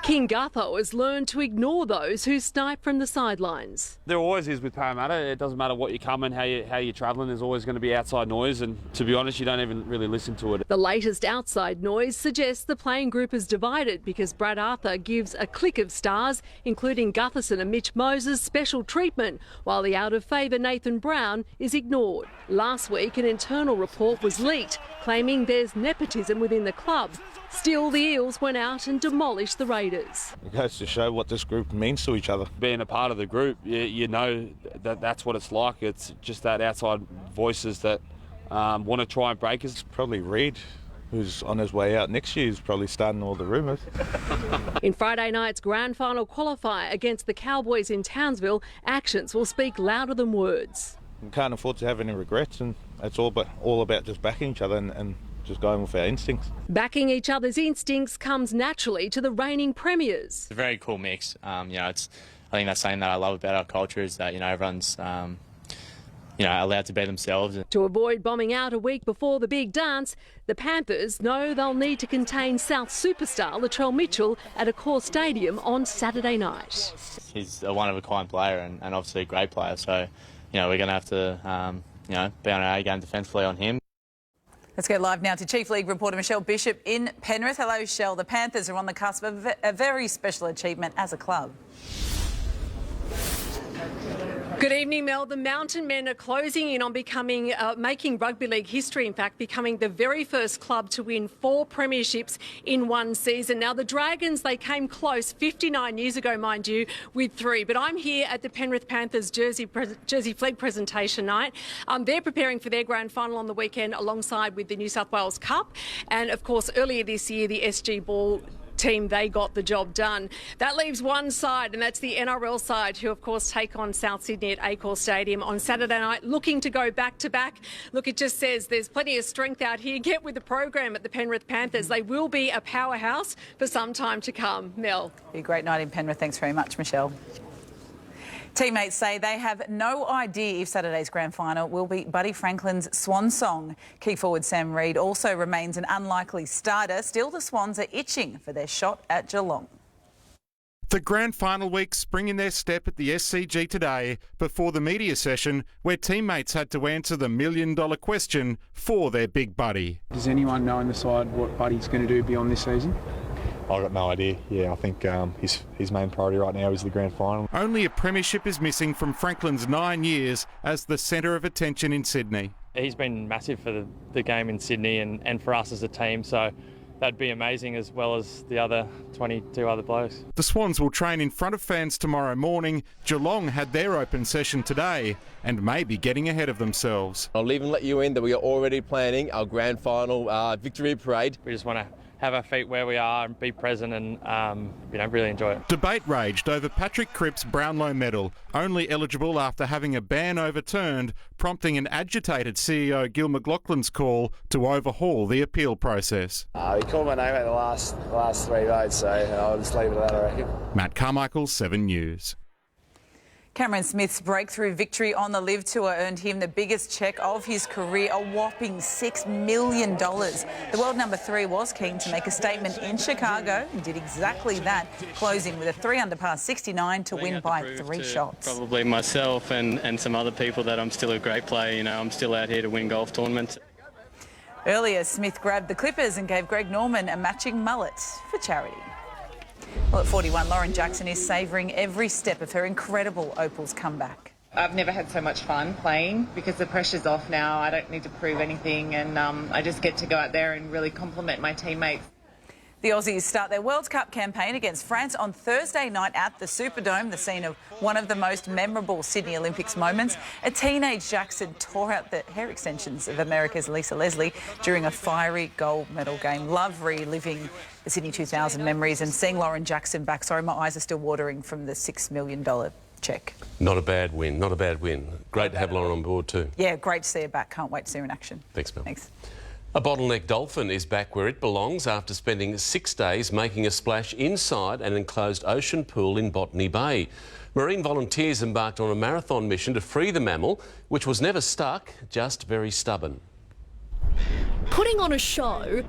King Gutho has learned to ignore those who snipe from the sidelines. There always is with Parramatta. It doesn't matter what you're coming, how you're travelling, there's always going to be outside noise, and to be honest, you don't even really listen to it. The latest outside noise suggests the playing group is divided because Brad Arthur gives a clique of stars, including Gutherson and Mitch Moses, special treatment, while the out-of-favour Nathan Brown is ignored. Last week, an internal report was leaked, claiming there's nepotism within the club. Still, the Eels went out and demolished the Raiders. It goes to show what this group means to each other. Being a part of the group, you know that's what it's like. It's just that outside voices that want to try and break us. Probably Reid, who's on his way out next year, is probably starting all the rumours. In Friday night's grand final qualifier against the Cowboys in Townsville, actions will speak louder than words. We can't afford to have any regrets, and it's all about just backing each other and just going with our instincts. Backing each other's instincts comes naturally to the reigning premiers. It's a very cool mix. I think that's something that I love about our culture is that everyone's allowed to be themselves. To avoid bombing out a week before the big dance, the Panthers know they'll need to contain South superstar Latrell Mitchell at a core stadium on Saturday night. He's a one-of-a-kind player and obviously a great player, so we're going to have to be on our A game defensively on him. Let's go live now to Chief League reporter Michelle Bishop in Penrith. Hello, Shell. The Panthers are on the cusp of a very special achievement as a club. Good evening, Mel. The Mountain Men are closing in on making rugby league history, in fact, becoming the very first club to win 4 premierships in one season. Now, the Dragons, they came close 59 years ago, mind you, with 3. But I'm here at the Penrith Panthers Jersey Flag presentation night. They're preparing for their grand final on the weekend alongside with the New South Wales Cup. And, of course, earlier this year, the SG Ball team, they got the job done. That leaves one side, and that's the NRL side, who of course take on South Sydney at Accor Stadium on Saturday night, looking to go back to back. Look, it just says there's plenty of strength out here. Get with the program at the Penrith Panthers. They will be a powerhouse for some time to come. Mel. Be a great night in Penrith. Thanks very much, Michelle. Teammates say they have no idea if Saturday's grand final will be Buddy Franklin's swan song. Key forward Sam Reid also remains an unlikely starter. Still, the Swans are itching for their shot at Geelong. The grand final week springing their step at the SCG today before the media session where teammates had to answer the million-dollar question for their big buddy. Does anyone know on the side what Buddy's going to do beyond this season? I've got no idea. Yeah, I think his main priority right now is the grand final. Only a premiership is missing from Franklin's 9 years as the centre of attention in Sydney. He's been massive for the game in Sydney and for us as a team, so that'd be amazing, as well as the other 22 other blokes. The Swans will train in front of fans tomorrow morning. Geelong had their open session today and may be getting ahead of themselves. I'll even let you in that we are already planning our grand final victory parade. We just want to have our feet where we are and be present and really enjoy it. Debate raged over Patrick Cripp's Brownlow medal, only eligible after having a ban overturned, prompting an agitated CEO Gil McLaughlin's call to overhaul the appeal process. He called my name at the last 3 votes, so I'll just leave it at that, I reckon. Matt Carmichael, 7 News. Cameron Smith's breakthrough victory on the Live Tour earned him the biggest cheque of his career, a whopping $6 million. The world number 3 was keen to make a statement in Chicago and did exactly that, closing with a 3-under par 69 to win by 3 shots. Probably myself and some other people that I'm still a great player. You know, I'm still out here to win golf tournaments. Earlier, Smith grabbed the clippers and gave Greg Norman a matching mullet for charity. Well, at 41, Lauren Jackson is savouring every step of her incredible Opals comeback. I've never had so much fun playing because the pressure's off now. I don't need to prove anything, and I just get to go out there and really compliment my teammates. The Aussies start their World Cup campaign against France on Thursday night at the Superdome, the scene of one of the most memorable Sydney Olympics moments. A teenage Jackson tore out the hair extensions of America's Lisa Leslie during a fiery gold medal game. Love reliving the Sydney 2000 memories and seeing Lauren Jackson back. Sorry, my eyes are still watering from the $6 million cheque. Not a bad win, not a bad win. Great to have Lauren on board too. Yeah, great to see her back. Can't wait to see her in action. Thanks, Mel. Thanks. A bottleneck dolphin is back where it belongs after spending 6 days making a splash inside an enclosed ocean pool in Botany Bay. Marine volunteers embarked on a marathon mission to free the mammal, which was never stuck, just very stubborn. Putting on a show.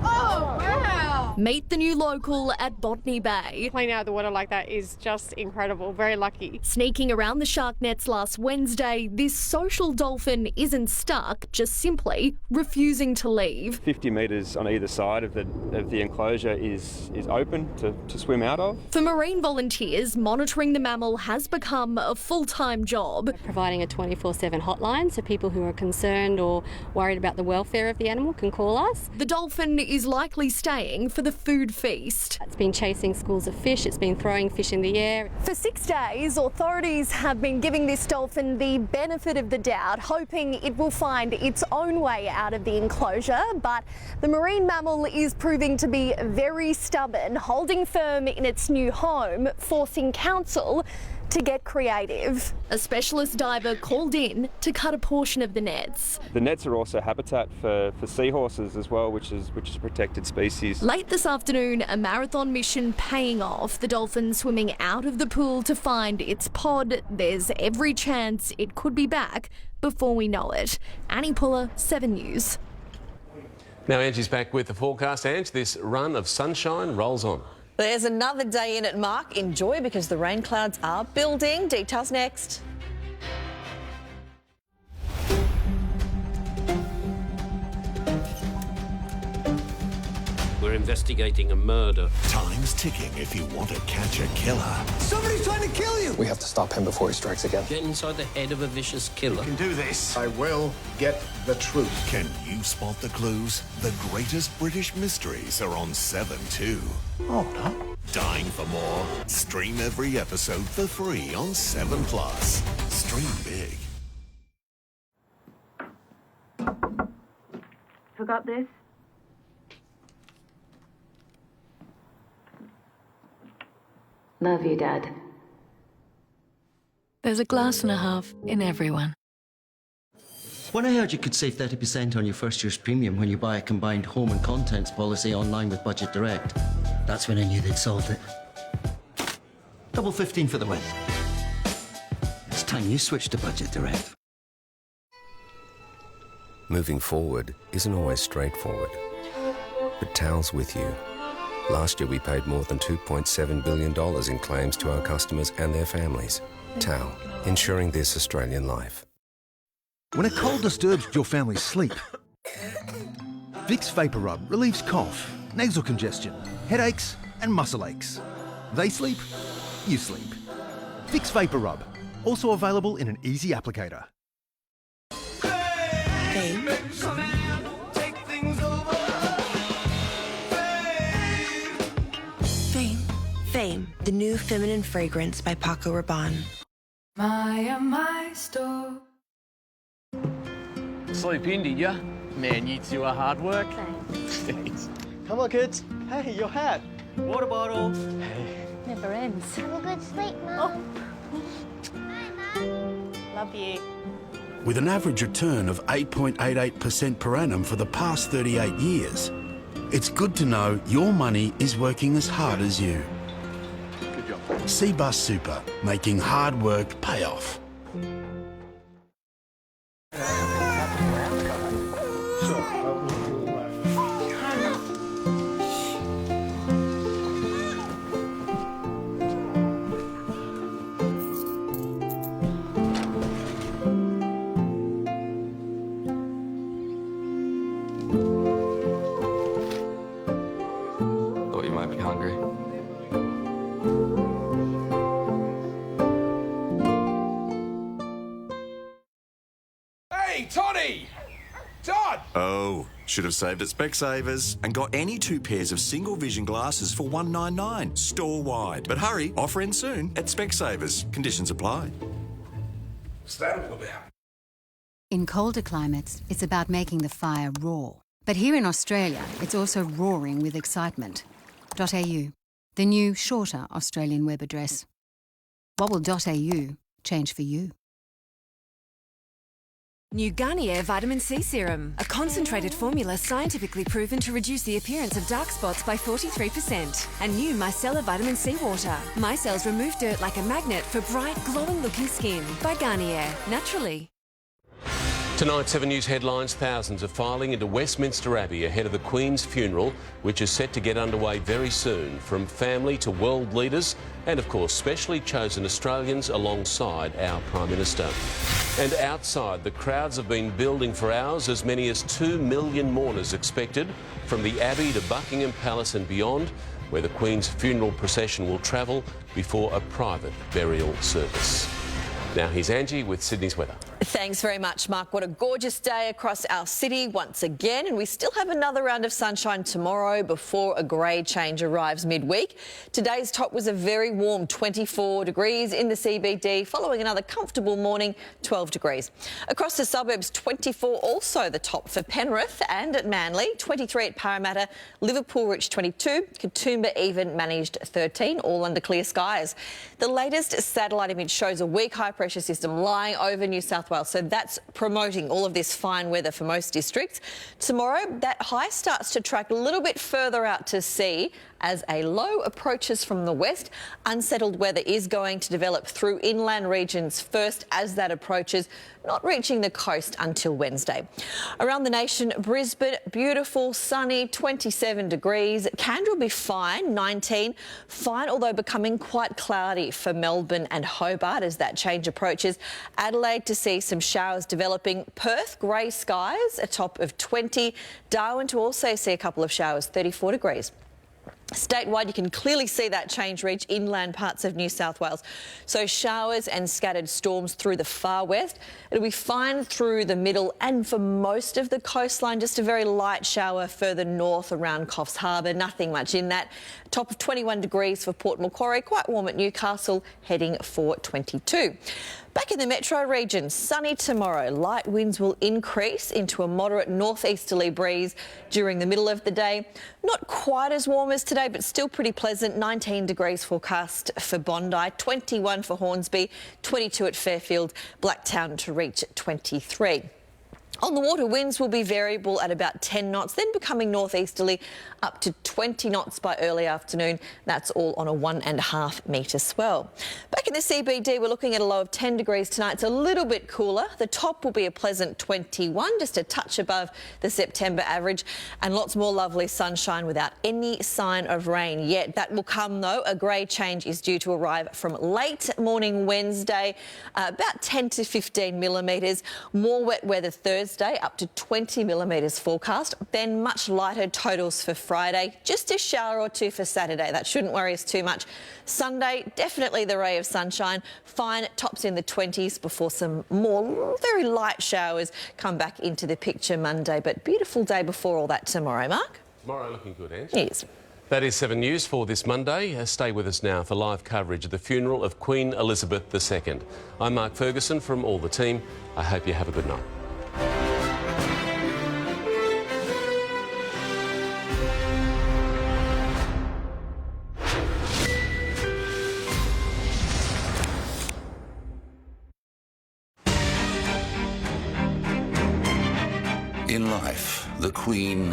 Oh, wow! Meet the new local at Botany Bay. Playing out of the water like that is just incredible. Very lucky. Sneaking around the shark nets last Wednesday, this social dolphin isn't stuck, just simply refusing to leave. 50 metres on either side of the enclosure is open to swim out of. For marine volunteers, monitoring the mammal has become a full-time job. Providing a 24/7 hotline so people who are concerned or worried about the welfare of the animal can call us. The dolphin is likely staying for the food feast. It's been chasing schools of fish, it's been throwing fish in the air. For 6 days, authorities have been giving this dolphin the benefit of the doubt, hoping it will find its own way out of the enclosure. But the marine mammal is proving to be very stubborn, holding firm in its new home, forcing council to get creative. A specialist diver called in to cut a portion of the nets. The nets are also habitat for seahorses as well, which is a protected species. Late this afternoon, a marathon mission paying off. The dolphin swimming out of the pool to find its pod. There's every chance it could be back before we know it. Annie Puller, 7 News. Now Angie's back with the forecast. Ange, this run of sunshine rolls on. There's another day in it, Mark. Enjoy, because the rain clouds are building. Details next. We're investigating a murder. Time's ticking if you want to catch a killer. Somebody's trying to kill you! We have to stop him before he strikes again. Get inside the head of a vicious killer. You can do this. I will get the truth. Can you spot the clues? The greatest British mysteries are on 7 too. Hold on. Dying for more? Stream every episode for free on 7+. Stream big. Forgot this? Love you, Dad. There's a glass and a half in everyone. When I heard you could save 30% on your first year's premium when you buy a combined home and contents policy online with Budget Direct, that's when I knew they'd solved it. Double 15 for the win. time you switch to Budget Direct. Moving forward isn't always straightforward, but TAL's with you. Last year we paid more than $2.7 billion in claims to our customers and their families. TAL, ensuring this Australian life. When a cold disturbs your family's sleep, Vicks Vapor Rub relieves cough, nasal congestion, headaches and muscle aches. They sleep, you sleep. Vicks Vapor Rub, also available in an easy applicator. Fame, the new feminine fragrance by Paco Rabanne. My store. Sleep in, did ya? Man, you two are hard work. Thanks. Come on, kids. Hey, your hat. Water bottle. Hey. Never ends. Have a good sleep, Mum. Bye, Mum. Love you. With an average return of 8.88% per annum for the past 38 years, it's good to know your money is working as hard as you. Good job. Cbus Super, making hard work pay off. Thought you might be hungry. Hey, Toddy! Todd! Oh, should have saved at Specsavers and got any two pairs of single vision glasses for $199 store-wide. But hurry, offer ends soon at Specsavers. Conditions apply. What's that all about? In colder climates, it's about making the fire roar. But here in Australia, it's also roaring with excitement. .au, the new, shorter Australian web address. What will .au change for you? New Garnier Vitamin C Serum, a concentrated formula scientifically proven to reduce the appearance of dark spots by 43%. And new Micellar Vitamin C Water. Micelles remove dirt like a magnet for bright, glowing-looking skin. By Garnier, naturally. Tonight's 7 News headlines: thousands are filing into Westminster Abbey ahead of the Queen's funeral, which is set to get underway very soon, from family to world leaders and, of course, specially chosen Australians alongside our Prime Minister. And outside, the crowds have been building for hours, as many as 2 million mourners expected from the Abbey to Buckingham Palace and beyond, where the Queen's funeral procession will travel before a private burial service. Now here's Angie with Sydney's weather. Thanks very much, Mark. What a gorgeous day across our city once again, and we still have another round of sunshine tomorrow before a grey change arrives midweek. Today's top was a very warm 24 degrees in the CBD, following another comfortable morning, 12 degrees. Across the suburbs, 24 also the top for Penrith and at Manly, 23 at Parramatta, Liverpool reached 22, Katoomba even managed 13, all under clear skies. The latest satellite image shows a weak high pressure system lying over New South Wales, so that's promoting all of this fine weather for most districts. Tomorrow, that high starts to track a little bit further out to sea as a low approaches from the west. Unsettled weather is going to develop through inland regions first as that approaches, not reaching the coast until Wednesday. Around the nation, Brisbane, beautiful, sunny, 27 degrees. Canberra will be fine, 19. Fine, although becoming quite cloudy for Melbourne and Hobart as that change approaches. Adelaide to see some showers developing. Perth, grey skies, a top of 20. Darwin to also see a couple of showers, 34 degrees. Statewide, you can clearly see that change reach inland parts of New South Wales. So showers and scattered storms through the far west. It'll be fine through the middle and for most of the coastline. Just a very light shower further north around Coffs Harbour. Nothing much in that. Top of 21 degrees for Port Macquarie. Quite warm at Newcastle, heading for 22. Back in the metro region, sunny tomorrow. Light winds will increase into a moderate northeasterly breeze during the middle of the day. Not quite as warm as today, but still pretty pleasant. 19 degrees forecast for Bondi, 21 for Hornsby, 22 at Fairfield, Blacktown to reach 23. On the water, winds will be variable at about 10 knots, then becoming northeasterly up to 20 knots by early afternoon. That's all on a 1.5 metre swell. Back in the CBD, we're looking at a low of 10 degrees tonight. It's a little bit cooler. The top will be a pleasant 21, just a touch above the September average, and lots more lovely sunshine without any sign of rain yet. That will come, though. A grey change is due to arrive from late morning Wednesday, about 10 to 15 millimetres. More wet weather Thursday, up to 20 millimetres forecast. Then much lighter totals for Friday. Just a shower or two for Saturday. That shouldn't worry us too much. Sunday, definitely the ray of sunshine. Fine, tops in the 20s before some more very light showers come back into the picture Monday. But beautiful day before all that tomorrow, Mark. Tomorrow looking good, Ange. Yes. That is 7 News for this Monday. Stay with us now for live coverage of the funeral of Queen Elizabeth II. I'm Mark Ferguson from all the team. I hope you have a good night. In life, the Queen